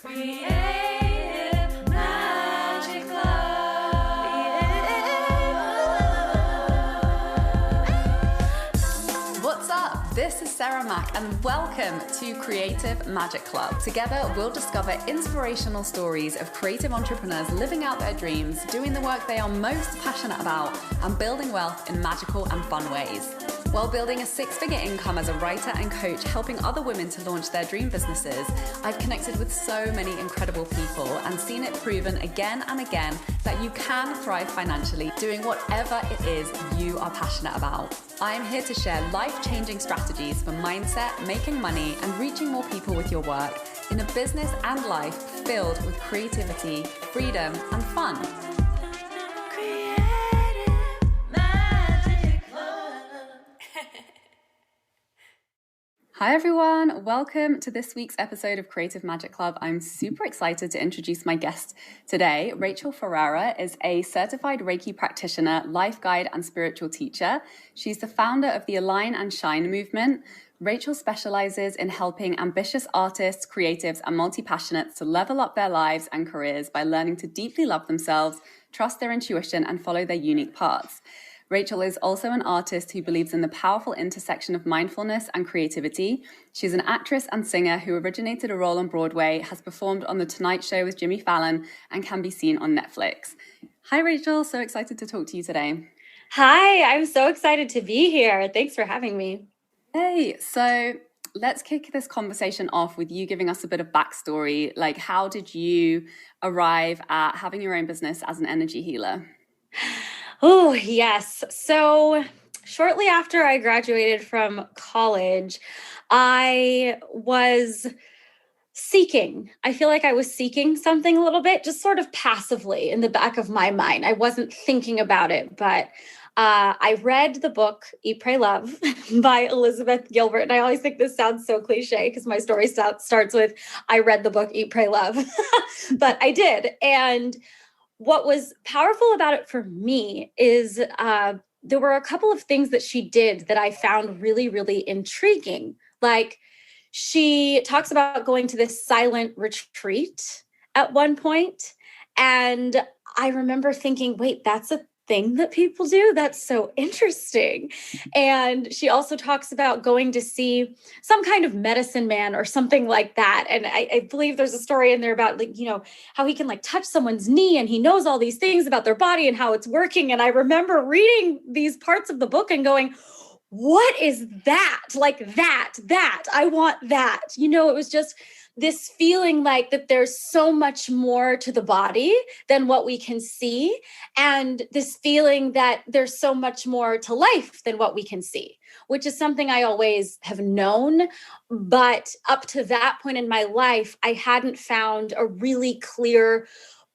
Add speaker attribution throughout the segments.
Speaker 1: Creative Magic Club. What's up? This is Sarah Mack and welcome to Creative Magic Club. Together, we'll discover inspirational stories of creative entrepreneurs living out their dreams, doing the work they are most passionate about, and building wealth in magical and fun ways. While building a six-figure income as a writer and coach, helping other women to launch their dream businesses, I've connected with so many incredible people and seen it proven again and again that you can thrive financially doing whatever it is you are passionate about. I am here to share life-changing strategies for mindset, making money, and reaching more people with your work in a business and life filled with creativity, freedom, and fun. Hi everyone, welcome to this week's episode of Creative Magic Club. I'm super excited to introduce my guest today. Rachael Ferrera is a certified Reiki practitioner, life guide, and spiritual teacher. She's the founder of the Align and Shine movement. Rachael specializes in helping ambitious artists, creatives, and multi-passionates to level up their lives and careers by learning to deeply love themselves, trust their intuition, and follow their unique paths. Rachael is also an artist who believes in the powerful intersection of mindfulness and creativity. She's an actress and singer who originated a role on Broadway, has performed on The Tonight Show with Jimmy Fallon, and can be seen on Netflix. Hi, Rachael. So excited to talk to you today.
Speaker 2: Hi, I'm so excited to be here. Thanks for having me.
Speaker 1: Hey, so let's kick this conversation off with you giving us a bit of backstory. Like, how did you arrive at having your own business as an energy healer?
Speaker 2: Oh, yes. So shortly after I graduated from college, I was seeking. I feel like I was seeking something a little bit, just sort of passively in the back of my mind. I wasn't thinking about it, but I read the book Eat, Pray, Love by Elizabeth Gilbert. And I always think this sounds so cliche because my story starts with, I read the book Eat, Pray, Love, but I did. And what was powerful about it for me is there were a couple of things that she did that I found really, really intriguing. Like, she talks about going to this silent retreat at one point, and I remember thinking, wait, that's a thing that people do? That's so interesting. And she also talks about going to see some kind of medicine man or something like that. And I believe there's a story in there about, like, you know, how he can like touch someone's knee and he knows all these things about their body and how it's working. And I remember reading these parts of the book and going, what is that? Like that, I want that. You know, it was just this feeling like that there's so much more to the body than what we can see. And this feeling that there's so much more to life than what we can see, which is something I always have known. But up to that point in my life, I hadn't found a really clear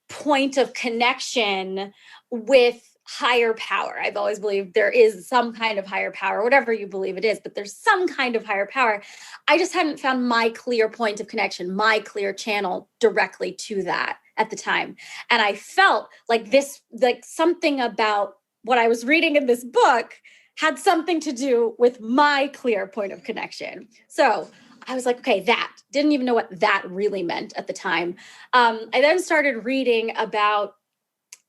Speaker 2: point of connection with higher power. I've always believed there is some kind of higher power, whatever you believe it is, but there's some kind of higher power. I just hadn't found my clear point of connection, my clear channel directly to that at the time. And I felt like this, like something about what I was reading in this book had something to do with my clear point of connection. So I was like, okay, that didn't even know what that really meant at the time. I then started reading about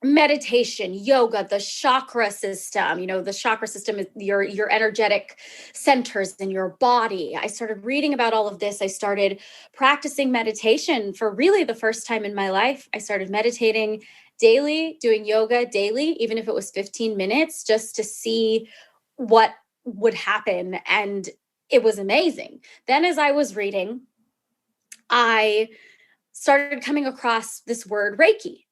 Speaker 2: meditation, yoga, the chakra system. You know, the chakra system is your energetic centers in your body. I started reading about all of this. I started practicing meditation for really the first time in my life. I started meditating daily, doing yoga daily, even if it was 15 minutes, just to see what would happen. And it was amazing. Then as I was reading, I started coming across this word Reiki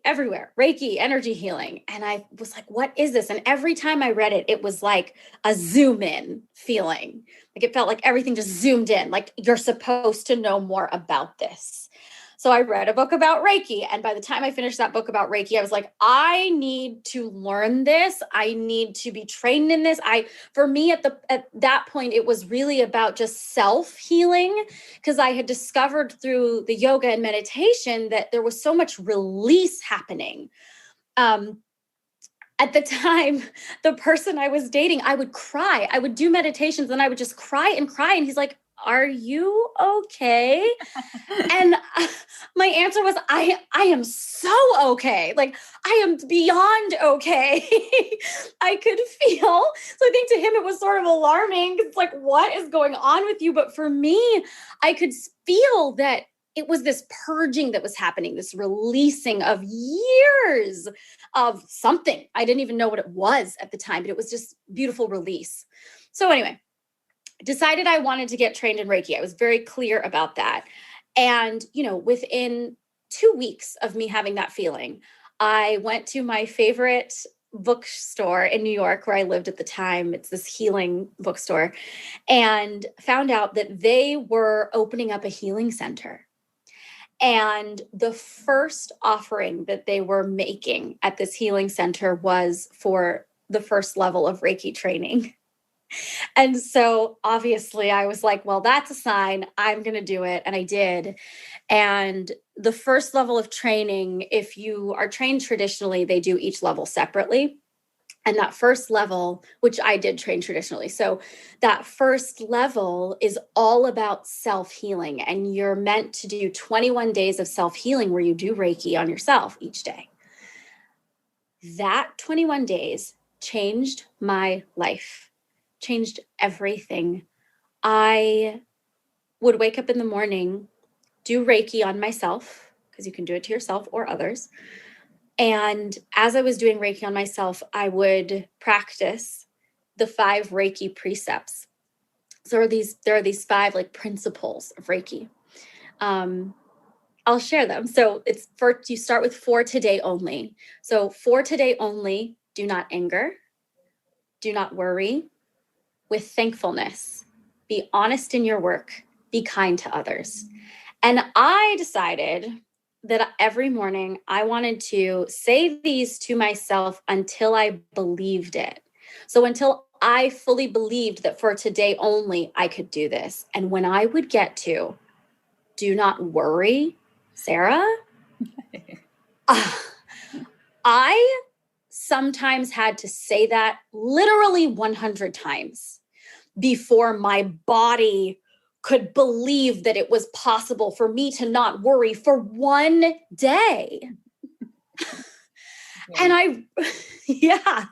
Speaker 2: everywhere, Reiki, energy healing. And I was like, what is this? And every time I read it, it was like a zoom in feeling. Like it felt like everything just zoomed in, like you're supposed to know more about this. So I read a book about Reiki. And by the time I finished that book about Reiki, I was like, I need to learn this. I need to be trained in this. For me at that point, it was really about just self-healing, because I had discovered through the yoga and meditation that there was so much release happening. At the time, the person I was dating, I would cry. I would do meditations and I would just cry and cry. And he's like, are you okay? And my answer was, I am so okay. Like, I am beyond okay. I could feel. So I think to him, it was sort of alarming. It's like, what is going on with you? But for me, I could feel that it was this purging that was happening, this releasing of years of something. I didn't even know what it was at the time, but it was just beautiful release. So anyway, decided I wanted to get trained in Reiki. I was very clear about that. And, within 2 weeks of me having that feeling, I went to my favorite bookstore in New York where I lived at the time. It's this healing bookstore, and found out that they were opening up a healing center. And the first offering that they were making at this healing center was for the first level of Reiki training. And so obviously I was like, well, that's a sign. I'm going to do it. And I did. And the first level of training, if you are trained traditionally, they do each level separately. And that first level, which I did train traditionally. So that first level is all about self-healing. And you're meant to do 21 days of self-healing where you do Reiki on yourself each day. That 21 days changed my life, changed everything. I would wake up in the morning, do Reiki on myself, because you can do it to yourself or others. And as I was doing Reiki on myself, I would practice the 5 Reiki precepts. So there are these 5 like principles of Reiki. I'll share them. So you start with for today only. So for today only, do not anger, do not worry, with thankfulness, be honest in your work, be kind to others. And I decided that every morning I wanted to say these to myself until I believed it. So until I fully believed that for today only, I could do this. And when I would get to, do not worry, Sarah, I sometimes had to say that literally 100 times before my body could believe that it was possible for me to not worry for one day. Yeah.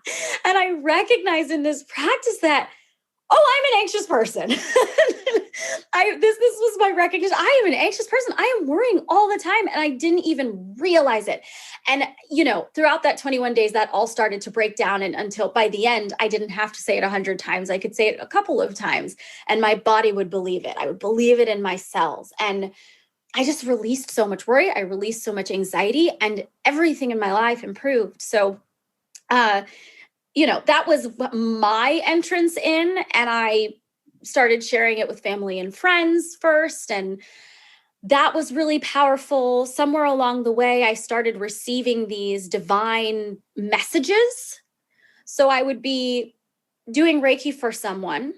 Speaker 2: And I recognize in this practice that, I'm an anxious person. This was my recognition. I am an anxious person. I am worrying all the time, and I didn't even realize it. And, throughout that 21 days, that all started to break down. And until by the end, I didn't have to say it 100 times. I could say it a couple of times, and my body would believe it. I would believe it in my cells. And I just released so much worry. I released so much anxiety, and everything in my life improved. So, that was my entrance in, and I started sharing it with family and friends first. And that was really powerful. Somewhere along the way, I started receiving these divine messages. So I would be doing Reiki for someone,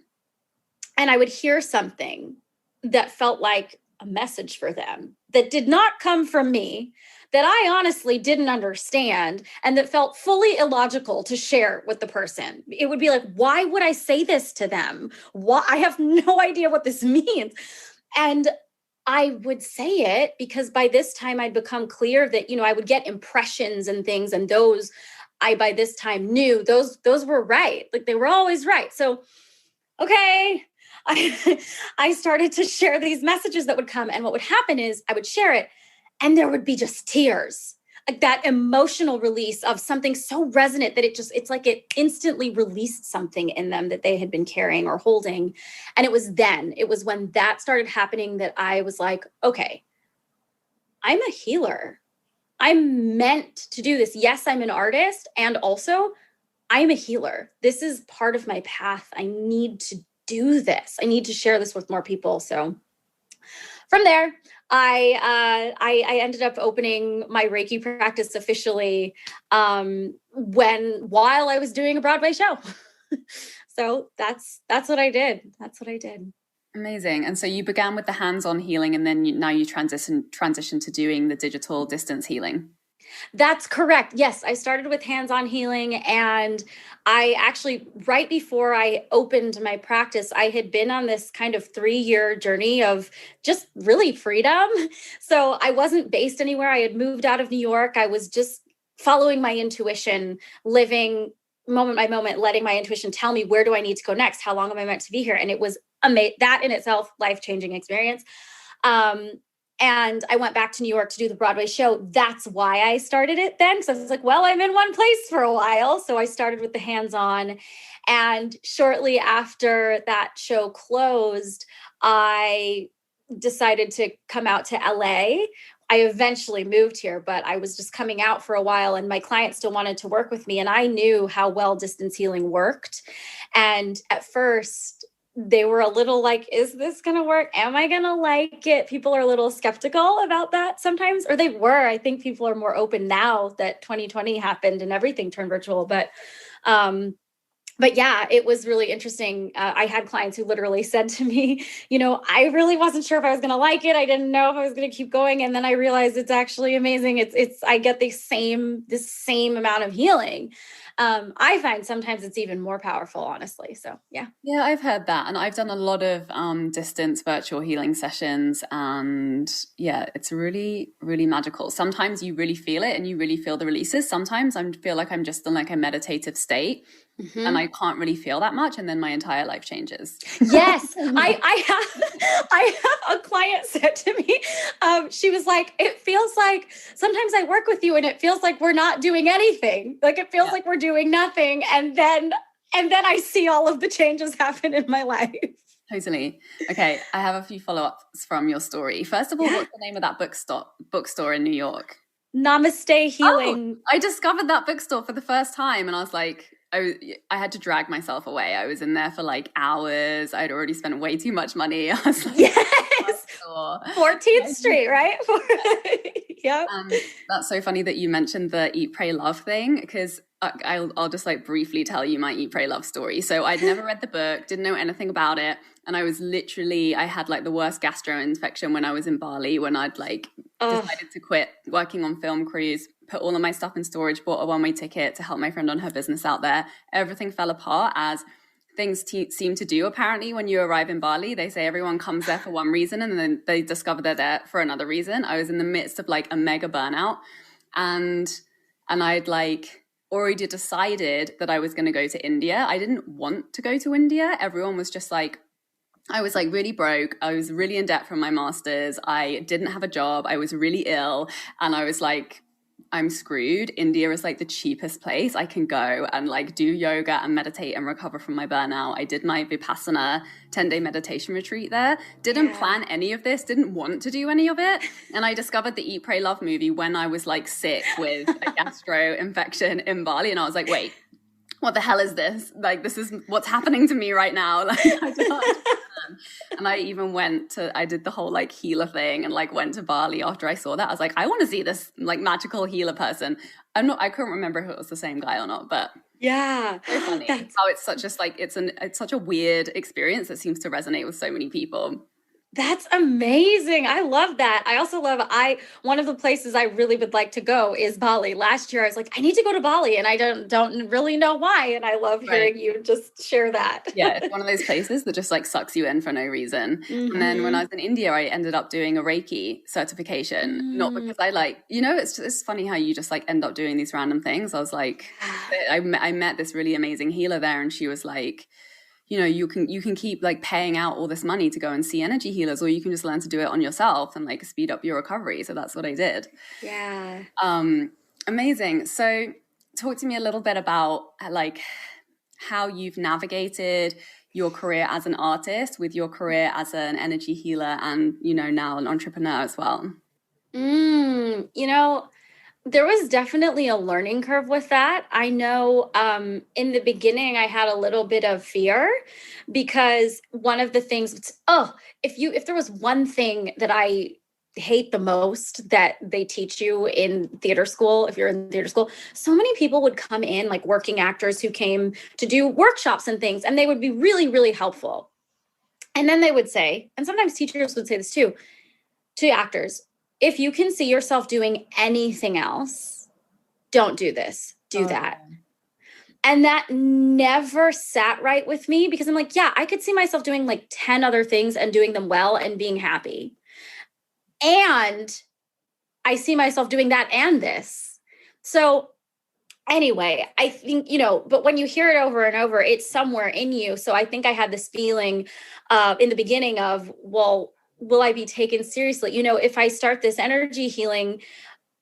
Speaker 2: and I would hear something that felt like a message for them that did not come from me, that I honestly didn't understand, and that felt fully illogical to share with the person. It would be like, why would I say this to them? Why? I have no idea what this means. And I would say it because by this time I'd become clear that, I would get impressions and things, and those I by this time knew those were right. Like, they were always right. So, okay, I started to share these messages that would come. And what would happen is I would share it, and there would be just tears, like that emotional release of something so resonant that it's like it instantly released something in them that they had been carrying or holding. And it was when that started happening that I was like, okay, I'm a healer. I'm meant to do this. Yes, I'm an artist, and also I'm a healer. This is part of my path. I need to do this. I need to share this with more people. So from there, I ended up opening my Reiki practice officially while I was doing a Broadway show. So that's what I did. That's what I did.
Speaker 1: Amazing. And so you began with the hands-on healing, and then now you transition to doing the digital distance healing.
Speaker 2: That's correct. Yes, I started with hands-on healing, and I actually, right before I opened my practice, I had been on this kind of 3-year journey of just really freedom. So I wasn't based anywhere. I had moved out of New York. I was just following my intuition, living moment by moment, letting my intuition tell me, where do I need to go next? How long am I meant to be here? And it was that in itself, life-changing experience. Um, and I went back to New York to do the Broadway show. That's why I started it then. Because I was like, well, I'm in one place for a while. So I started with the hands-on. And shortly after that show closed, I decided to come out to LA. I eventually moved here, but I was just coming out for a while, and my clients still wanted to work with me. And I knew how well distance healing worked. And at first, they were a little like, is this going to work? Am I going to like it? People are a little skeptical about that sometimes, or they were. I think people are more open now that 2020 happened and everything turned virtual. But yeah, it was really interesting. I had clients who literally said to me, I really wasn't sure if I was going to like it. I didn't know if I was going to keep going. And then I realized it's actually amazing. I get this same amount of healing. I find sometimes it's even more powerful, honestly. So yeah.
Speaker 1: Yeah, I've heard that. And I've done a lot of distance virtual healing sessions. And yeah, it's really, really magical. Sometimes you really feel it and you really feel the releases. Sometimes I feel like I'm just in like a meditative state. Mm-hmm. And I can't really feel that much, and then my entire life changes.
Speaker 2: Yes, I have a client said to me, she was like, it feels like sometimes I work with you and it feels like we're not doing anything. Like it feels like we're doing nothing, and then I see all of the changes happen in my life.
Speaker 1: Totally. Okay, I have a few follow-ups from your story. First of all, what's the name of that bookstore in New York?
Speaker 2: Namaste Healing.
Speaker 1: Oh, I discovered that bookstore for the first time, and I was like, I had to drag myself away. I was in there for like hours. I'd already spent way too much money. I was like,
Speaker 2: yes, 14th Street, right? Yeah.
Speaker 1: That's so funny that you mentioned the Eat, Pray, Love thing, because I'll just like briefly tell you my Eat, Pray, Love story. So I'd never read the book, didn't know anything about it. And I had like the worst gastro infection when I was in Bali, when I'd like decided to quit working on film crews, put all of my stuff in storage, bought a one-way ticket to help my friend on her business out there. Everything fell apart, as things seem to do apparently when you arrive in Bali. They say everyone comes there for one reason and then they discover they're there for another reason. I was in the midst of like a mega burnout, and I'd like already decided that I was going to go to India. I didn't want to go to India. Everyone was just like, I was like really broke. I was really in debt from my master's. I didn't have a job. I was really ill. And I was like, I'm screwed. India is like the cheapest place I can go and like do yoga and meditate and recover from my burnout. I did my Vipassana 10-day meditation retreat there. Didn't plan any of this, didn't want to do any of it. And I discovered the Eat, Pray, Love movie when I was like sick with a gastro infection in Bali. And I was like, wait, what the hell is this? Like, this is what's happening to me right now. Like, I don't understand. And I even I did the whole like healer thing and like went to Bali after I saw that. I was like, I want to see this like magical healer person. I couldn't remember if it was the same guy or not, but
Speaker 2: yeah,
Speaker 1: so funny how it's such just like it's such a weird experience that seems to resonate with so many people.
Speaker 2: That's amazing. I love that. I also love, one of the places I really would like to go is Bali. Last year I was like, I need to go to Bali, and I don't really know why. And I love hearing you just share that.
Speaker 1: Yeah, it's one of those places that just like sucks you in for no reason. Mm-hmm. And then when I was in India, I ended up doing a Reiki certification, not because I like, it's funny how you just like end up doing these random things. I was like, I met this really amazing healer there, and she was like, you can keep like paying out all this money to go and see energy healers, or you can just learn to do it on yourself and like speed up your recovery. So that's what I did.
Speaker 2: Yeah.
Speaker 1: Amazing. So talk to me a little bit about like how you've navigated your career as an artist with your career as an energy healer and, now an entrepreneur as well.
Speaker 2: There was definitely a learning curve with that. I know in the beginning, I had a little bit of fear, because one of the things, if there was one thing that I hate the most that they teach you in theater school, if you're in theater school, so many people would come in, like working actors who came to do workshops and things, and they would be really, really helpful. And then they would say, and sometimes teachers would say this too, to actors, if you can see yourself doing anything else, don't do this, do
Speaker 1: Oh,
Speaker 2: that.
Speaker 1: yeah.
Speaker 2: And that never sat right with me because I'm like, yeah, I could see myself doing like 10 other things and doing them well and being happy. And I see myself doing that and this. So anyway, I think, but when you hear it over and over, it's somewhere in you. So I think I had this feeling in the beginning of, well, will I be taken seriously? If I start this energy healing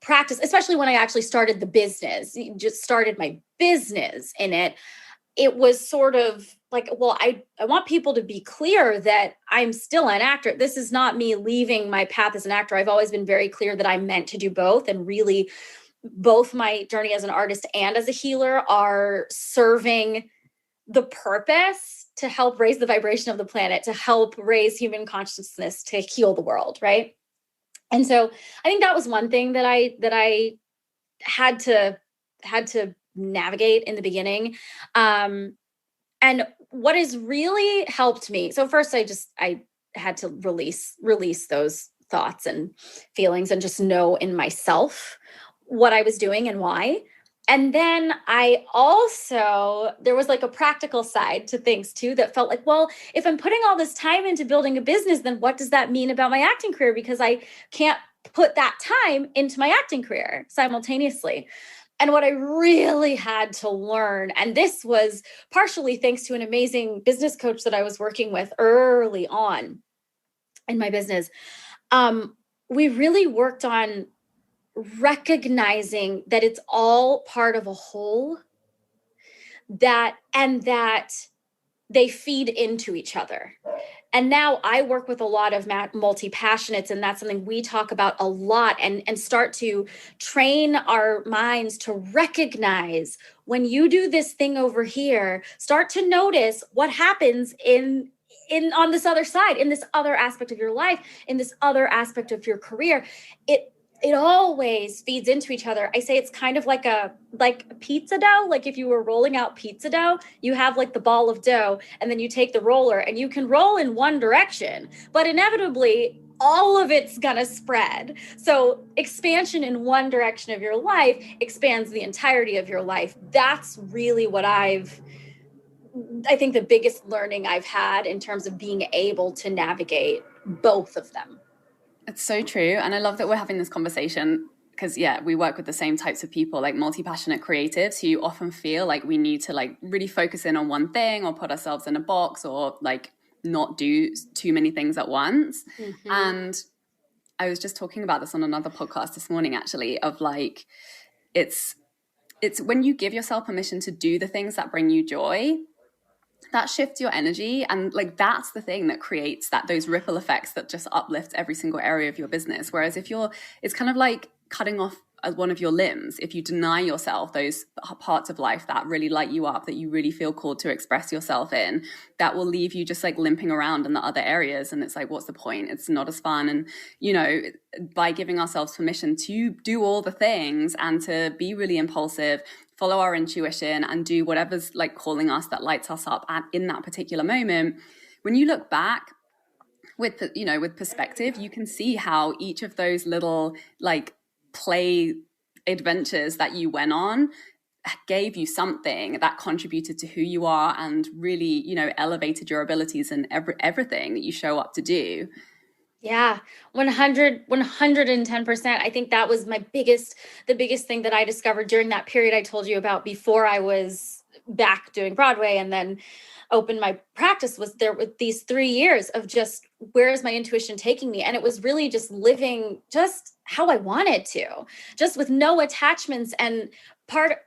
Speaker 2: practice, especially when I actually started the business, just started my business in it, it was sort of like, well, I want people to be clear that I'm still an actor. This is not me leaving my path as an actor. I've always been very clear that I'm meant to do both. And really, both my journey as an artist and as a healer are serving the purpose to help raise the vibration of the planet, to help raise human consciousness, to heal the world, right? And so I think that was one thing that I had to navigate in the beginning. And what has really helped me, so first I had to release those thoughts and feelings and just know in myself what I was doing and why. And then I also, there was like a practical side to things too that felt like, well, if I'm putting all this time into building a business, then what does that mean about my acting career? Because I can't put that time into my acting career simultaneously. And what I really had to learn, and this was partially thanks to an amazing business coach that I was working with early on in my business, we really worked on recognizing that it's all part of a whole, that they feed into each other. And now I work with a lot of multi-passionates, and that's something we talk about a lot, and start to train our minds to recognize when you do this thing over here, start to notice what happens in on this other side, in this other aspect of your life, in this other aspect of your career. It always feeds into each other. I say it's kind of like a pizza dough. Like if you were rolling out pizza dough, you have like the ball of dough, and then you take the roller and you can roll in one direction, but inevitably all of it's gonna spread. So expansion in one direction of your life expands the entirety of your life. That's really what I think the biggest learning I've had in terms of being able to navigate both of them.
Speaker 1: It's so true. And I love that we're having this conversation because, yeah, we work with the same types of people, like multi-passionate creatives who often feel like we need to like really focus in on one thing or put ourselves in a box or like not do too many things at once. Mm-hmm. And I was just talking about this on another podcast this morning, actually, of like, it's when you give yourself permission to do the things that bring you joy, that shifts your energy, and like that's the thing that creates those ripple effects that just uplift every single area of your business. Whereas if it's kind of like cutting off one of your limbs. If you deny yourself those parts of life that really light you up, that you really feel called to express yourself in, that will leave you just like limping around in the other areas, and it's like, what's the point? It's not as fun. And by giving ourselves permission to do all the things and to be really impulsive, follow our intuition, and do whatever's like calling us, that lights us up in that particular moment. When you look back with perspective, you can see how each of those little like play adventures that you went on gave you something that contributed to who you are and really, elevated your abilities and everything that you show up to do.
Speaker 2: Yeah, 110%. I think that was the biggest thing that I discovered during that period I told you about before I was back doing Broadway and then opened my practice, was there with these 3 years of just, where is my intuition taking me? And it was really just living just how I wanted to, just with no attachments. And part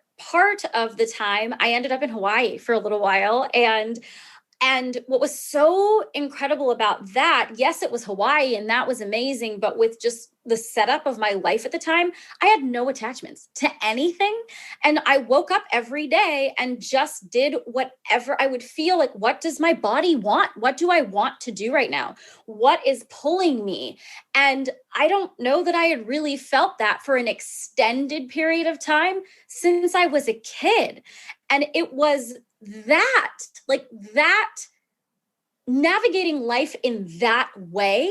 Speaker 2: of the time I ended up in Hawaii for a little while. And what was so incredible about that, yes, it was Hawaii and that was amazing, but with just the setup of my life at the time, I had no attachments to anything. And I woke up every day and just did whatever I would feel like. What does my body want? What do I want to do right now? What is pulling me? And I don't know that I had really felt that for an extended period of time since I was a kid. And it was that navigating life in that way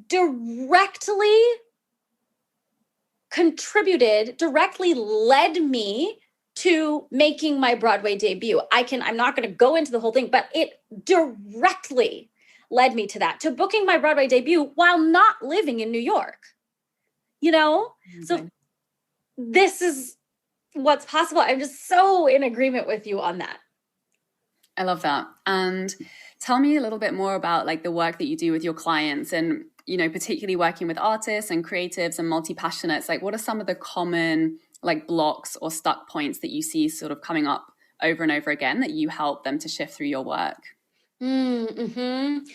Speaker 2: directly directly led me to making my Broadway debut. I'm not going to go into the whole thing, but it directly led me to that, to booking my Broadway debut while not living in New York. So this is what's possible. I'm just so in agreement with you on that.
Speaker 1: I love that. And tell me a little bit more about like the work that you do with your clients and, particularly working with artists and creatives and multi-passionates. Like, what are some of the common like blocks or stuck points that you see sort of coming up over and over again that you help them to shift through your work?
Speaker 2: Definitely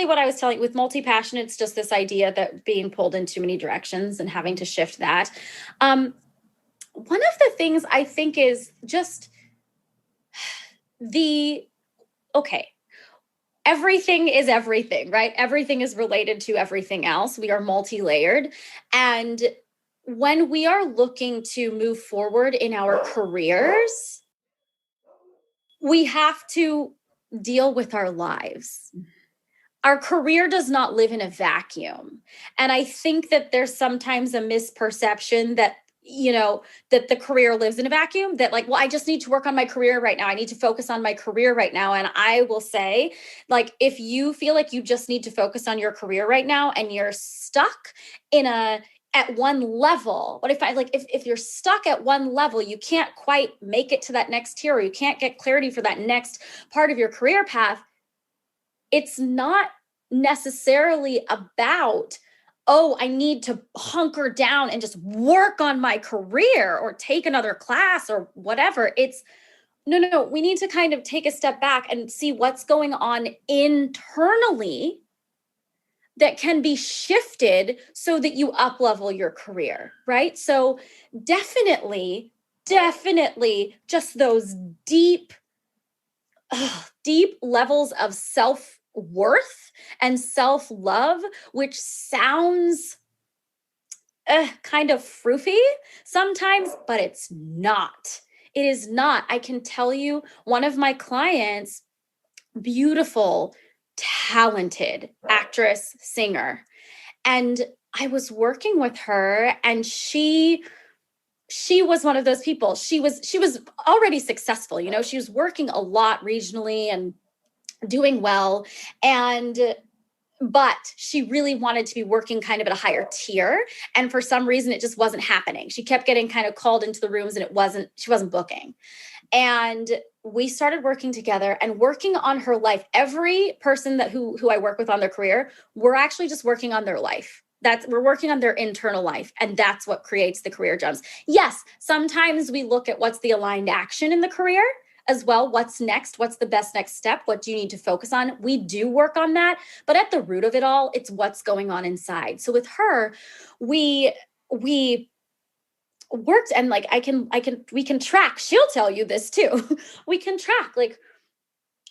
Speaker 2: what I was telling with multi-passionates, just this idea that being pulled in too many directions and having to shift that. One of the things I think is just everything is everything, right? Everything is related to everything else. We are multi-layered. And when we are looking to move forward in our careers, we have to deal with our lives. Our career does not live in a vacuum. And I think that there's sometimes a misperception that that the career lives in a vacuum, that like, well, I just need to work on my career right now. I need to focus on my career right now. And I will say, like, if you feel like you just need to focus on your career right now and you're stuck at one level, what if you're stuck at one level, you can't quite make it to that next tier, or you can't get clarity for that next part of your career path, it's not necessarily about, oh, I need to hunker down and just work on my career or take another class or whatever. It's no, we need to kind of take a step back and see what's going on internally that can be shifted so that you up-level your career, right? So definitely just those deep levels of self-worth and self-love, which sounds kind of froofy sometimes, but it's not. It is not. I can tell you, one of my clients, beautiful, talented actress, singer, and I was working with her, and she was one of those people. She was already successful. She was working a lot regionally and doing well. But she really wanted to be working kind of at a higher tier. And for some reason, it just wasn't happening. She kept getting kind of called into the rooms and she wasn't booking. And we started working together and working on her life. Every person who I work with on their career, we're actually just working on their life. We're working on their internal life, and that's what creates the career jumps. Yes, sometimes we look at what's the aligned action in the career as well. What's next? What's the best next step? What do you need to focus on? We do work on that, but at the root of it all, it's what's going on inside. So with her, we worked, and like we can track. She'll tell you this too. We can track, like,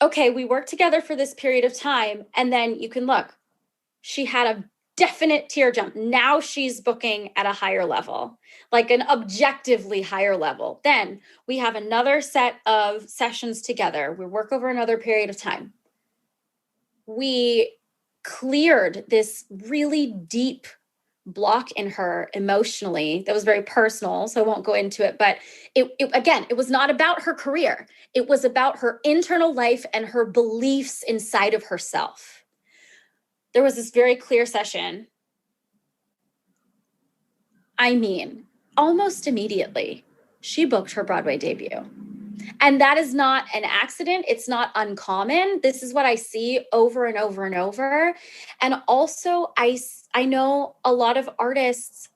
Speaker 2: okay, we worked together for this period of time, and then you can look. She had a definite tier jump. Now she's booking at a higher level, like an objectively higher level. Then we have another set of sessions together. We work over another period of time. We cleared this really deep block in her emotionally that was very personal, so I won't go into it, but it was not about her career. It was about her internal life and her beliefs inside of herself. There was this very clear session. I mean, almost immediately, she booked her Broadway debut. And that is not an accident. It's not uncommon. This is what I see over and over and over. And also, I know a lot of artists,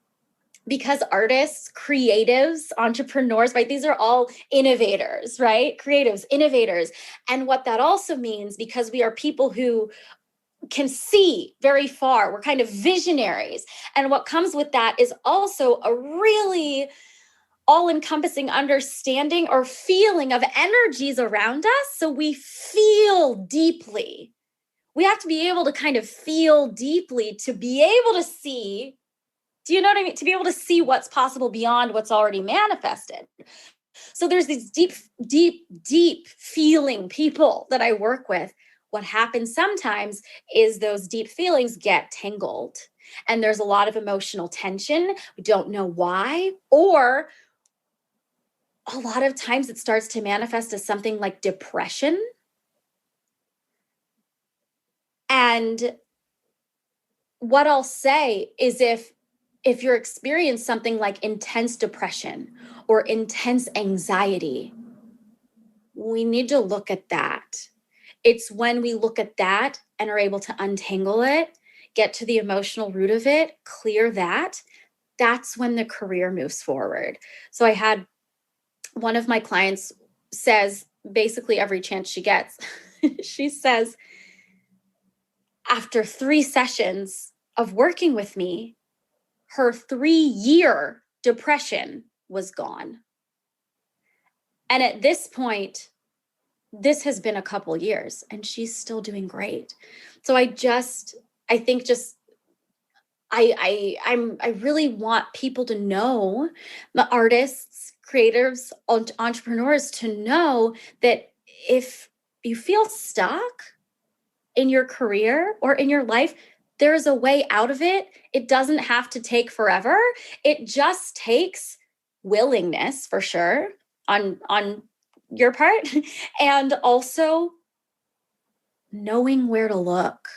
Speaker 2: because artists, creatives, entrepreneurs, right? These are all innovators, right? Creatives, innovators. And what that also means, because we are people who can see very far, we're kind of visionaries. And what comes with that is also a really all-encompassing understanding or feeling of energies around us. So we feel deeply. We have to be able to kind of feel deeply to be able to see, do you know what I mean? To be able to see what's possible beyond what's already manifested. So there's these deep feeling people that I work with. What happens sometimes is those deep feelings get tangled and there's a lot of emotional tension. We don't know why, or a lot of times it starts to manifest as something like depression. And what I'll say is if you're experiencing something like intense depression or intense anxiety, we need to look at that. It's when we look at that and are able to untangle it, get to the emotional root of it, clear that, that's when the career moves forward. So I had one of my clients says basically every chance she gets, she says, after 3 sessions of working with me, her 3-year depression was gone. And at this point, this has been a couple years and she's still doing great. So I think just I really want people to know, the artists, creators, entrepreneurs, to know that if you feel stuck in your career or in your life, there's a way out of it. It doesn't have to take forever. It just takes willingness, for sure, on your part, and also knowing where to look.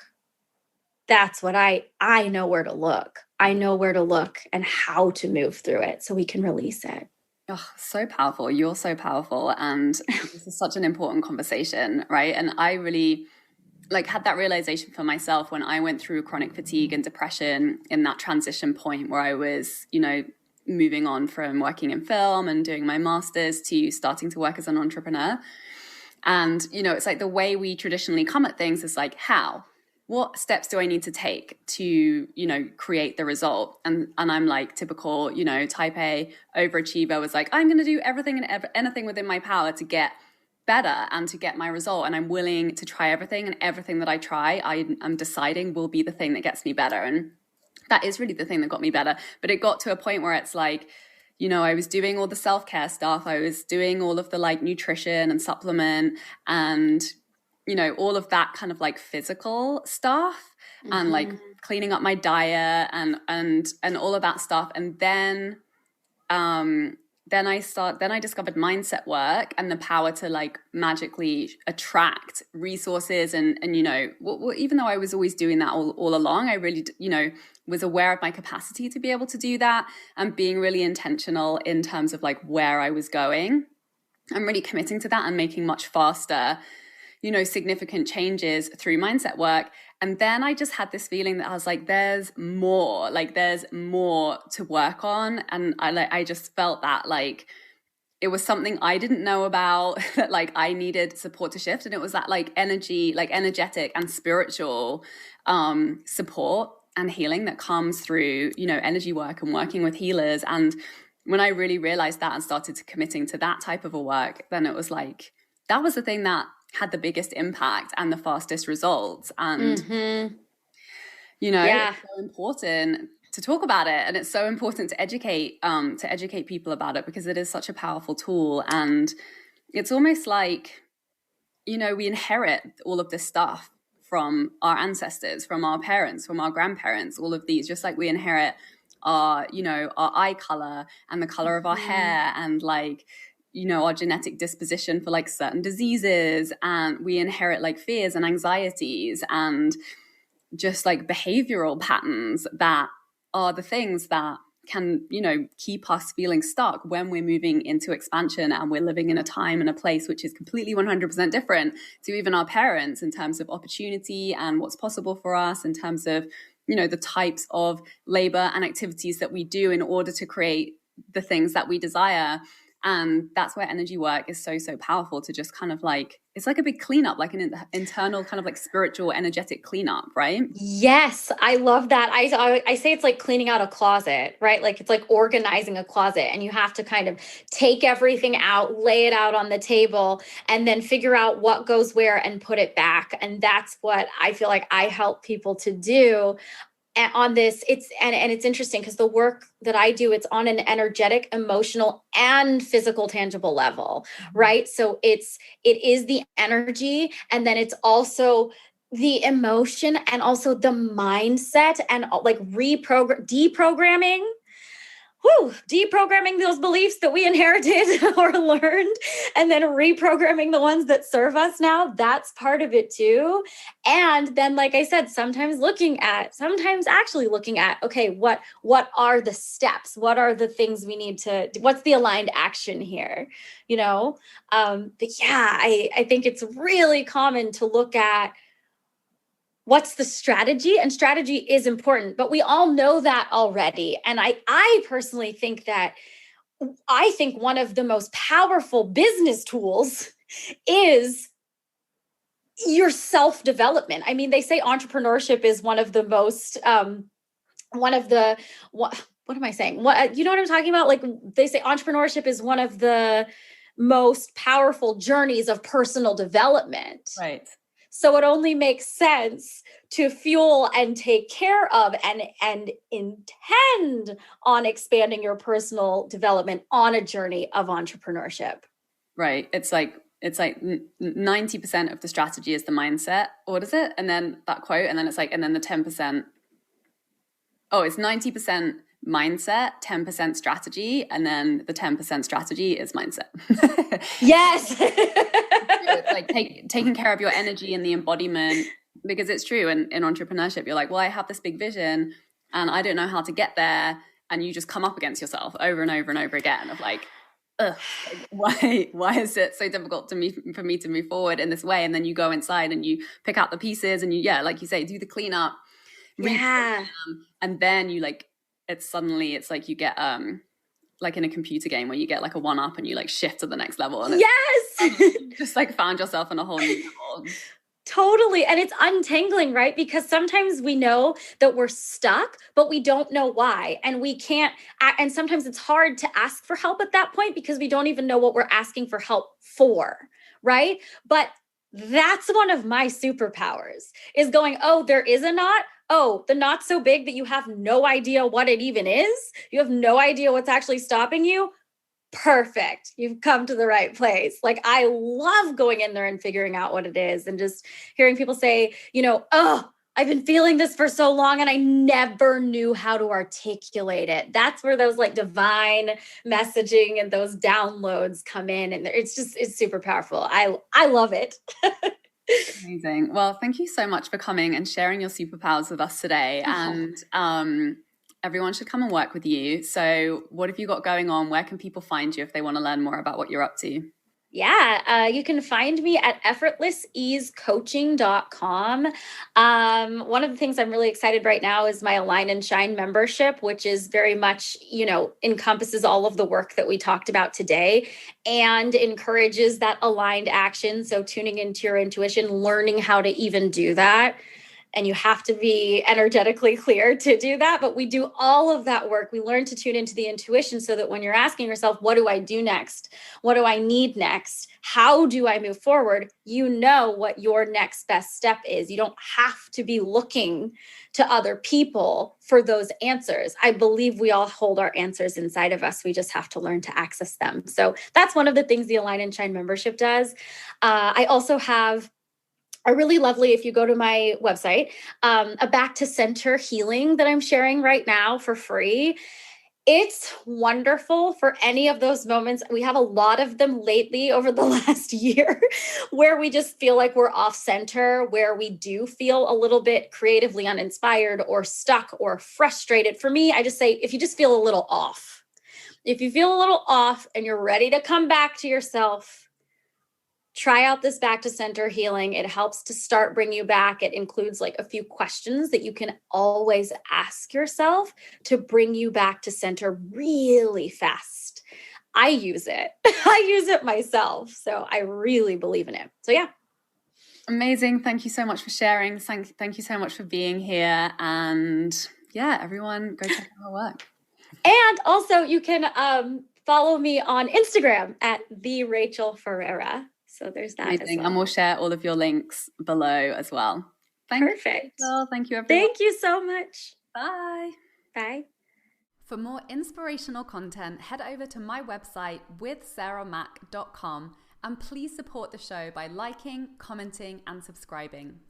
Speaker 2: That's what I know where to look. I know where to look and how to move through it so we can release it.
Speaker 1: Oh, so powerful. You're so powerful. And this is such an important conversation, right? And I really had that realization for myself when I went through chronic fatigue and depression in that transition point where I was, moving on from working in film and doing my master's to starting to work as an entrepreneur. And, it's like the way we traditionally come at things is like, how? What steps do I need to take to, create the result? And I'm like typical, type A overachiever, was like, I'm going to do everything and anything within my power to get better and to get my result. And I'm willing to try everything, and everything that I try, I'm deciding will be the thing that gets me better. And that is really the thing that got me better. But it got to a point where it's like, I was doing all the self-care stuff. I was doing all of the nutrition and supplement and, all of that kind of physical stuff, mm-hmm. and cleaning up my diet and all of that stuff. And then I discovered mindset work and the power to magically attract resources and even though I was always doing that all along, I really, was aware of my capacity to be able to do that and being really intentional in terms of where I was going. I'm really committing to that and making much faster, significant changes through mindset work. And then I just had this feeling that I was like, there's more to work on. And I just felt that it was something I didn't know about, that I needed support to shift. And it was that energetic and spiritual support and healing that comes through, energy work and working with healers. And when I really realized that and started committing to that type of a work, then it was that was the thing that had the biggest impact and the fastest results. And,
Speaker 2: mm-hmm.
Speaker 1: It's so important to talk about it. And it's so important to educate people about it, because it is such a powerful tool. And it's almost like, we inherit all of this stuff from our ancestors, from our parents, from our grandparents, all of these, just like we inherit our eye color and the color of our hair and our genetic disposition for certain diseases, and we inherit fears and anxieties and just behavioral patterns that are the things that can keep us feeling stuck when we're moving into expansion and we're living in a time and a place which is completely 100% different to even our parents in terms of opportunity and what's possible for us in terms of the types of labor and activities that we do in order to create the things that we desire. And that's where energy work is so powerful, to just kind of it's like a big cleanup, an internal kind of spiritual energetic cleanup, right?
Speaker 2: Yes, I love that. I say it's like cleaning out a closet, right? It's like organizing a closet, and you have to kind of take everything out, lay it out on the table, and then figure out what goes where and put it back. And that's what I feel like I help people to do. on this, it's interesting because the work that I do, it's on an energetic, emotional, and physical tangible level, right? So it is the energy, and then it's also the emotion, and also the mindset, and like deprogramming those beliefs that we inherited or learned, and then reprogramming the ones that serve us now. That's part of it too. And then, like I said, sometimes actually looking at, okay, what are the steps? What are the things we need to, what's the aligned action here? But yeah, I think it's really common to look at what's the strategy, and strategy is important, but we all know that already. And I personally think that one of the most powerful business tools is your self-development. I mean, they say entrepreneurship is one of the most what am I saying? What, you know what I'm talking about? Like, they say entrepreneurship is one of the most powerful journeys of personal development.
Speaker 1: Right.
Speaker 2: So it only makes sense to fuel and take care of and intend on expanding your personal development on a journey of entrepreneurship.
Speaker 1: Right. It's like 90% of the strategy is the mindset. What is it? And then that quote, and then it's like, and then the 10%. Oh, it's 90% mindset, 10% strategy, and then the 10% strategy is mindset.
Speaker 2: Yes.
Speaker 1: It's like taking care of your energy and the embodiment, because it's true. And in entrepreneurship, you're like, well, I have this big vision and I don't know how to get there. And you just come up against yourself over and over and over again of like, ugh, why is it so difficult for me to move forward in this way? And then you go inside and you pick out the pieces and you, like you say, do the cleanup.
Speaker 2: Yeah.
Speaker 1: And then you like, it's like you get like in a computer game where you get like a 1-up and you like shift to the next level, and
Speaker 2: yes,
Speaker 1: you just like found yourself on a whole new level.
Speaker 2: Totally. And it's untangling, right? Because sometimes we know that we're stuck, but we don't know why. And we can't, and sometimes it's hard to ask for help at that point because we don't even know what we're asking for help for, right? But that's one of my superpowers, is going, oh, there is a knot. Oh, the knot's so big that you have no idea what it even is. You have no idea what's actually stopping you. Perfect. You've come to the right place. Like, I love going in there and figuring out what it is, and just hearing people say, oh, I've been feeling this for so long and I never knew how to articulate it. That's where those like divine messaging and those downloads come in. And it's super powerful. I love it.
Speaker 1: Amazing. Well, thank you so much for coming and sharing your superpowers with us today. And everyone should come and work with you. So what have you got going on? Where can people find you if they want to learn more about what you're up to?
Speaker 2: Yeah, you can find me at effortlesseasecoaching.com. One of the things I'm really excited right now is my Align and Shine membership, which is very much, encompasses all of the work that we talked about today and encourages that aligned action. So tuning into your intuition, learning how to even do that. And you have to be energetically clear to do that. But we do all of that work. We learn to tune into the intuition so that when you're asking yourself, what do I do next? What do I need next? How do I move forward? You know what your next best step is. You don't have to be looking to other people for those answers. I believe we all hold our answers inside of us. We just have to learn to access them. So that's one of the things the Align and Shine membership does. I also have a really lovely, if you go to my website, a back to center healing that I'm sharing right now for free. It's wonderful for any of those moments. We have a lot of them lately over the last year where we just feel like we're off center, where we do feel a little bit creatively uninspired or stuck or frustrated. For me, I just say, if you just feel a little off, if you feel a little off and you're ready to come back to yourself, try out this back to center healing. It helps to start bring you back. It includes like a few questions that you can always ask yourself to bring you back to center really fast. I use it. I use it myself. So I really believe in it. So yeah.
Speaker 1: Amazing. Thank you so much for sharing. Thank you so much for being here. And yeah, everyone go check out her work.
Speaker 2: And also you can follow me on Instagram at the Rachael Ferrera. So there's that.
Speaker 1: Amazing. As well. And we'll share all of your links below as well.
Speaker 2: Perfect.
Speaker 1: Rachel. Thank you, everyone.
Speaker 2: Thank you so much.
Speaker 1: Bye.
Speaker 2: Bye.
Speaker 1: For more inspirational content, head over to my website withsarahmac.com and please support the show by liking, commenting, and subscribing.